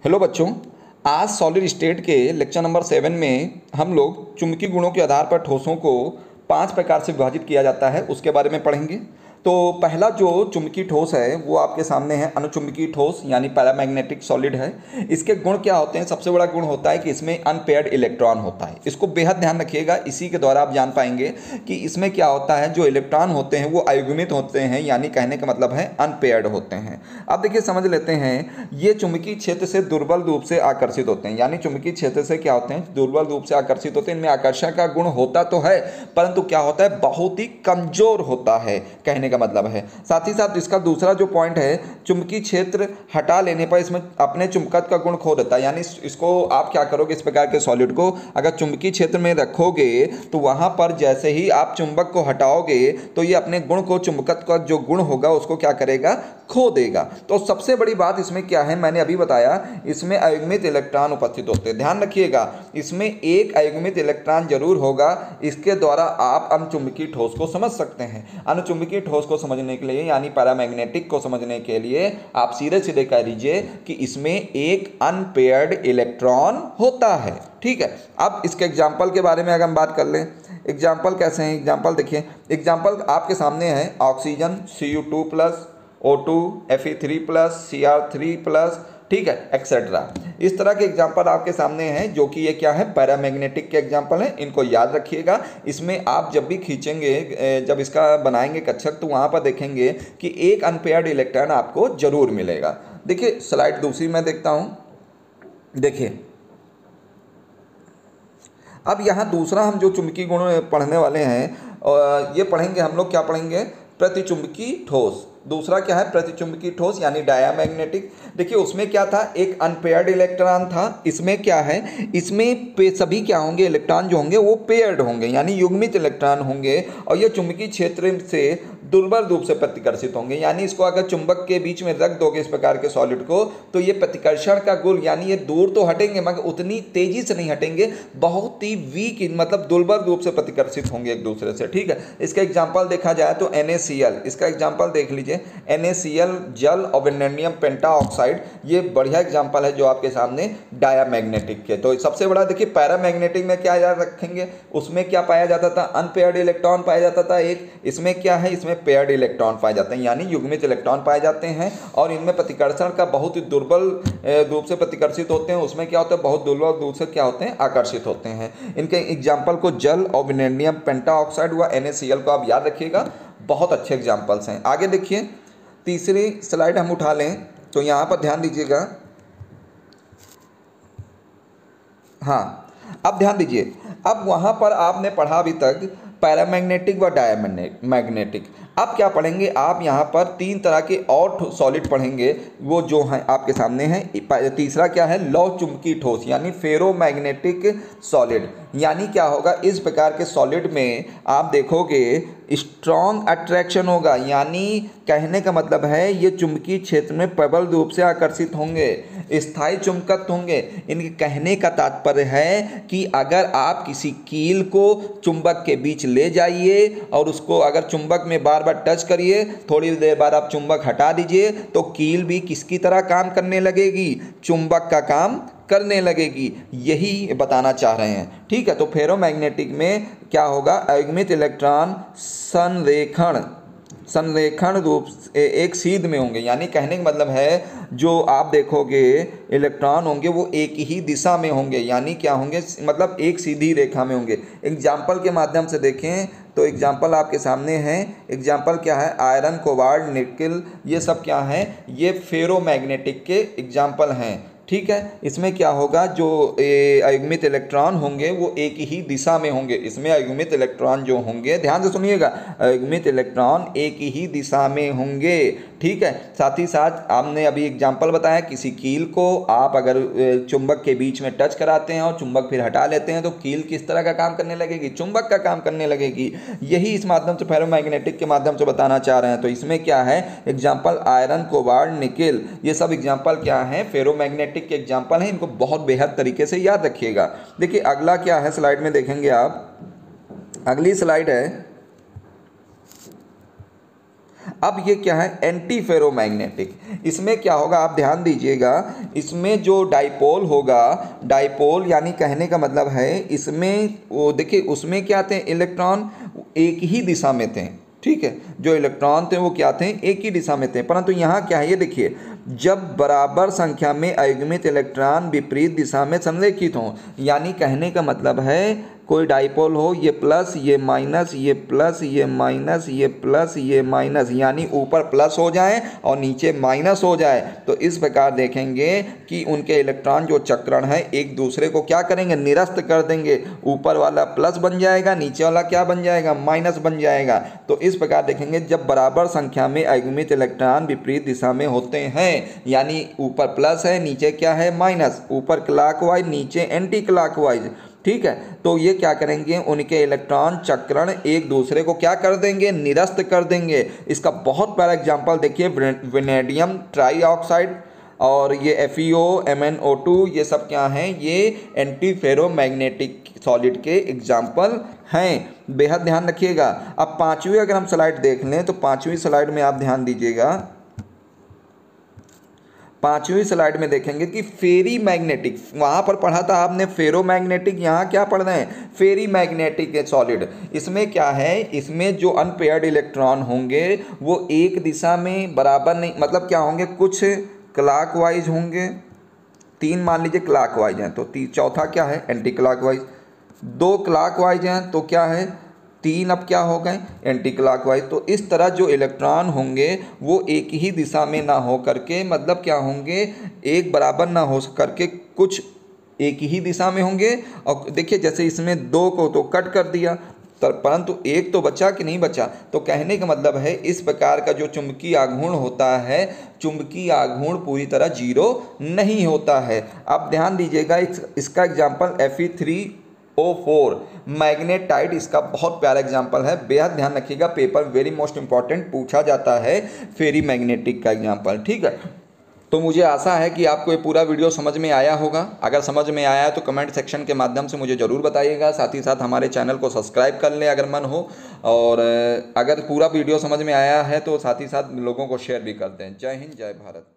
Hello बच्चों, आज solid state के लेक्चर नंबर 7 में हम लोग चुंबकीय गुणों के आधार पर ठोसों को 5 प्रकार से विभाजित किया जाता है उसके बारे में पढ़ेंगे। तो पहला जो चुंबकीय ठोस है वो आपके सामने है अनुचुंबकीय ठोस यानी पैरामैग्नेटिक सॉलिड है। इसके गुण क्या होते हैं? सबसे बड़ा गुण होता है कि इसमें अनपेयर्ड इलेक्ट्रॉन होता है। इसको बेहद ध्यान रखिएगा, इसी के द्वारा आप जान पाएंगे कि इसमें क्या होता है। जो इलेक्ट्रॉन होते हैं वो अयुग्मित होते हैं, यानी कहने का मतलब है अनपेयर्ड होते हैं। अब देखिए समझ लेते हैं, ये चुंबकीय क्षेत्र से दुर्बल रूप से आकर्षित होते हैं, यानी चुंबकीय क्षेत्र से क्या होते हैं? दुर्बल रूप से आकर्षित होते हैं। इनमें आकर्षण का गुण होता तो है, परंतु क्या होता है? बहुत ही कमजोर होता है, कहने का मतलब है। साथ ही साथ इसका दूसरा जो पॉइंट है, चुंबकीय क्षेत्र हटा लेने पर इसमें अपने चुंबकत्व का गुण खो देता है। यानी इसको आप क्या करोगे, इस प्रकार के सॉलिड को अगर चुंबकीय क्षेत्र में रखोगे तो वहां पर जैसे ही आप चुंबक को हटाओगे तो ये अपने गुण को, चुंबकत्व का जो गुण होगा उसको क्या करेगा? खो देगा। तो सबसे बड़ी बात इसमें क्या है, मैंने अभी बताया, इसमें अयुग्मित इलेक्ट्रॉन उपस्थित होते हैं। ध्यान रखिएगा, इसमें एक अयुग्मित इलेक्ट्रॉन जरूर होगा। इसके द्वारा आप अनुचुंबकीय ठोस को समझ सकते हैं। अनुचुंबकीय ठोस को समझने के लिए यानी पैरामैग्नेटिक को समझने के लिए आप सीधे सीधे कह दीजिए कि इसमें एक अनपेयर्ड इलेक्ट्रॉन होता है। ठीक है, अब इसके एग्जाम्पल के बारे में अगर हम बात कर लें, एग्जाम्पल कैसे हैं? एग्जाम्पल देखिए, एग्जाम्पल आपके सामने है oxygen Cu2+, O2, Fe3+, Cr3+, ठीक है, एक्सेट्रा। इस तरह के एग्जाम्पल आपके सामने हैं, जो कि ये क्या है? पैरामैग्नेटिक के एग्जाम्पल हैं। इनको याद रखिएगा। इसमें आप जब भी खींचेंगे, जब इसका बनाएंगे कक्षक, तो वहाँ पर देखेंगे कि एक अनपेयर्ड इलेक्ट्रॉन आपको जरूर मिलेगा। देखिए स्लाइड दूसरी मैं देखता हूँ। देखिए अब यहाँ दूसरा हम जो चुंबकीय गुण पढ़ने वाले हैं, ये पढ़ेंगे हम लोग। क्या पढ़ेंगे? प्रतिचुंबकीय ठोस। दूसरा क्या है? प्रतिचुंबकीय ठोस यानी डायामैग्नेटिक। देखिए उसमें क्या था? एक अनपेयर्ड इलेक्ट्रॉन था। इसमें क्या है? इसमें सभी क्या होंगे? इलेक्ट्रॉन जो होंगे वो पेयर्ड होंगे, यानी युग्मित इलेक्ट्रॉन होंगे, और ये चुंबकीय क्षेत्र से दुर्बल रूप से प्रतिकर्षित होंगे। यानी इसको अगर चुंबक के बीच में रख दोगे इस प्रकार के सॉलिड को, तो ये प्रतिकर्षण का गुण, यानी ये दूर तो हटेंगे मगर उतनी तेजी से नहीं हटेंगे, बहुत ही वीक, मतलब दुर्बल रूप से प्रतिकर्षित होंगे एक दूसरे से। ठीक है, इसका एग्जाम्पल देखा जाए तो NaCl, इसका एग्जाम्पल देख लीजिए। NaCl जल और वेनेडियम पेंटाऑक्साइड, ये बढ़िया एग्जाम्पल है जो आपके सामने डायामैग्नेटिक के। तो सबसे बड़ा देखिए, पैरामैग्नेटिक में क्या याद रखेंगे? उसमें क्या पाया जाता था? अनपेयर्ड इलेक्ट्रॉन पाया जाता था एक। इसमें क्या है? इसमें पेयर्ड इलेक्ट्रॉन पाए जाते हैं, यानी युग्मित इलेक्ट्रॉन पाए जाते हैं, और इनमें प्रतिकर्षण का बहुत ही दुर्बल रूप से प्रतिकर्षित होते हैं। उसमें क्या होता है? बहुत दुर्बल रूप से क्या होते हैं? आकर्षित होते हैं। इनके एग्जाम्पल को जल और वेनेडियम पेंटाऑक्साइड व NaCl को आप याद रखिएगा, बहुत अच्छे एग्जाम्पल्स हैं। आगे देखिए, तीसरी स्लाइड हम उठा लें तो यहाँ पर ध्यान दीजिएगा। हाँ, अब ध्यान दीजिए, अब वहाँ पर आपने पढ़ा अभी तक पैरामैग्नेटिक व डायामैग्नेटिक। अब क्या पढ़ेंगे? आप यहाँ पर 3 तरह के और सॉलिड पढ़ेंगे, वो जो हैं आपके सामने हैं। तीसरा क्या है? लौ चुंबकीय ठोस यानी फेरोमैग्नेटिक सॉलिड। यानी क्या होगा? इस प्रकार के सॉलिड में आप देखोगे स्ट्रॉन्ग अट्रैक्शन होगा, यानी कहने का मतलब है ये चुंबकीय क्षेत्र में प्रबल रूप से आकर्षित होंगे, स्थायी चुंबकत्व होंगे। इनके कहने का तात्पर्य है कि अगर आप किसी कील को चुंबक के बीच ले जाइए और उसको अगर चुंबक में बार बार टच करिए, थोड़ी देर बाद आप चुंबक हटा दीजिए, तो कील भी किसकी तरह काम करने लगेगी? चुंबक का काम करने लगेगी। यही बताना चाह रहे हैं। ठीक है, तो फेरोमैग्नेटिक में क्या होगा? अयुग्मित इलेक्ट्रॉन संरेखण रूप से एक सीध में होंगे, यानी कहने का मतलब है जो आप देखोगे इलेक्ट्रॉन होंगे वो एक ही दिशा में होंगे, यानी क्या होंगे? मतलब एक सीधी रेखा में होंगे। एग्जाम्पल के माध्यम से देखें तो एग्जाम्पल आपके सामने हैं। एग्जाम्पल क्या है? आयरन, कोबाल्ट, निकेल, ये सब क्या हैं? ये फेरोमैग्नेटिक के एग्जाम्पल हैं। ठीक है, इसमें क्या होगा? जो अयुग्मित इलेक्ट्रॉन होंगे वो एक ही दिशा में होंगे। इसमें अयुग्मित इलेक्ट्रॉन जो होंगे, ध्यान से सुनिएगा, अयुग्मित इलेक्ट्रॉन एक ही दिशा में होंगे। ठीक है, साथ ही साथ हमने अभी एग्जाम्पल बताया, किसी कील को आप अगर चुंबक के बीच में टच कराते हैं और चुंबक फिर हटा लेते हैं, तो कील किस तरह का काम करने लगेगी? चुंबक का काम करने लगेगी। यही इस माध्यम से फेरोमैग्नेटिक के माध्यम से बताना चाह रहे हैं। तो इसमें क्या है? एग्जाम्पल आयरन, कोबाल्ट, निकेल, ये सब एग्जाम्पल क्या है? फेरोमैग्नेटिक के एग्जाम्पल हैं। इनको बहुत बेहद तरीके से याद रखिएगा। देखिए अगला क्या है, स्लाइड में देखेंगे आप। अगली स्लाइड है अब ये क्या है, एंटी फेरोमैग्नेटिक। इसमें क्या होगा आप ध्यान दीजिएगा, इसमें जो डाइपोल होगा, डाइपोल यानी कहने का मतलब है इसमें वो देखिए उसमें क्या थे, इलेक्ट्रॉन एक ही दिशा में थे, ठीक है, जो इलेक्ट्रॉन थे वो क्या थे, एक ही दिशा में थे। परंतु यहाँ क्या है, ये देखिए जब बराबर संख्या में अयुग्मित इलेक्ट्रॉन विपरीत दिशा में संरेखित हों, यानी कहने का मतलब है कोई डाइपोल हो, ये प्लस ये माइनस, ये प्लस ये माइनस, ये प्लस ये माइनस, यानी ऊपर प्लस हो जाए और नीचे माइनस हो जाए, तो इस प्रकार देखेंगे कि उनके इलेक्ट्रॉन जो चक्रण है एक दूसरे को क्या करेंगे, निरस्त कर देंगे। ऊपर वाला प्लस बन जाएगा, नीचे वाला क्या बन जाएगा, माइनस बन जाएगा। तो इस प्रकार देखेंगे जब बराबर संख्या में अयुग्मित इलेक्ट्रॉन विपरीत दिशा में होते हैं, यानी ऊपर प्लस है नीचे क्या है, माइनस, ऊपर क्लॉकवाइज नीचे एंटी क्लॉकवाइज, ठीक है, तो ये क्या करेंगे, उनके इलेक्ट्रॉन चक्रण एक दूसरे को क्या कर देंगे, निरस्त कर देंगे। इसका बहुत प्यारा एग्जांपल देखिए, वेनेडियम ट्राईऑक्साइड और ये FeO MnO2, ये सब क्या हैं, ये एंटी फेरोमैग्नेटिक सॉलिड के एग्जाम्पल हैं, बेहद ध्यान रखिएगा। अब पांचवी अगर हम स्लाइड देख लें तो पांचवी स्लाइड में आप ध्यान दीजिएगा, पांचवी स्लाइड में देखेंगे कि फेरी मैग्नेटिक, वहाँ पर पढ़ा था आपने फेरोमैग्नेटिक, यहाँ क्या पढ़ रहे हैं, फेरी मैग्नेटिक सॉलिड। इसमें क्या है, इसमें जो अनपेयर्ड इलेक्ट्रॉन होंगे वो एक दिशा में बराबर नहीं, मतलब क्या होंगे, कुछ क्लॉकवाइज होंगे, 3 मान लीजिए क्लॉकवाइज हैं तो चौथा क्या है, एंटी क्लॉकवाइज, 2 क्लॉकवाइज हैं तो क्या है, 3 अब क्या हो गए, एंटी क्लॉकवाइज। तो इस तरह जो इलेक्ट्रॉन होंगे वो एक ही दिशा में ना हो करके, मतलब क्या होंगे, एक बराबर ना हो करके कुछ एक ही दिशा में होंगे। और देखिए जैसे इसमें 2 को तो कट कर दिया, परंतु एक तो बचा कि नहीं बचा। तो कहने का मतलब है इस प्रकार का जो चुंबकीय आघूर्ण होता है, चुंबकीय आघूर्ण पूरी तरह जीरो नहीं होता है। अब ध्यान दीजिएगा, इसका एग्जाम्पल Fe3O4 मैग्नेटाइट, इसका बहुत प्यारा एग्जाम्पल है, बेहद ध्यान रखिएगा, पेपर वेरी मोस्ट इंपॉर्टेंट पूछा जाता है फेरी मैग्नेटिक का एग्जाम्पल, ठीक है। तो मुझे आशा है कि आपको ये पूरा वीडियो समझ में आया होगा। अगर समझ में आया है तो कमेंट सेक्शन के माध्यम से मुझे ज़रूर बताइएगा। साथ ही साथ हमारे चैनल को सब्सक्राइब कर लें अगर मन हो, और अगर पूरा वीडियो समझ में आया है तो साथ ही साथ लोगों को शेयर भी कर दें। जय हिंद, जय भारत।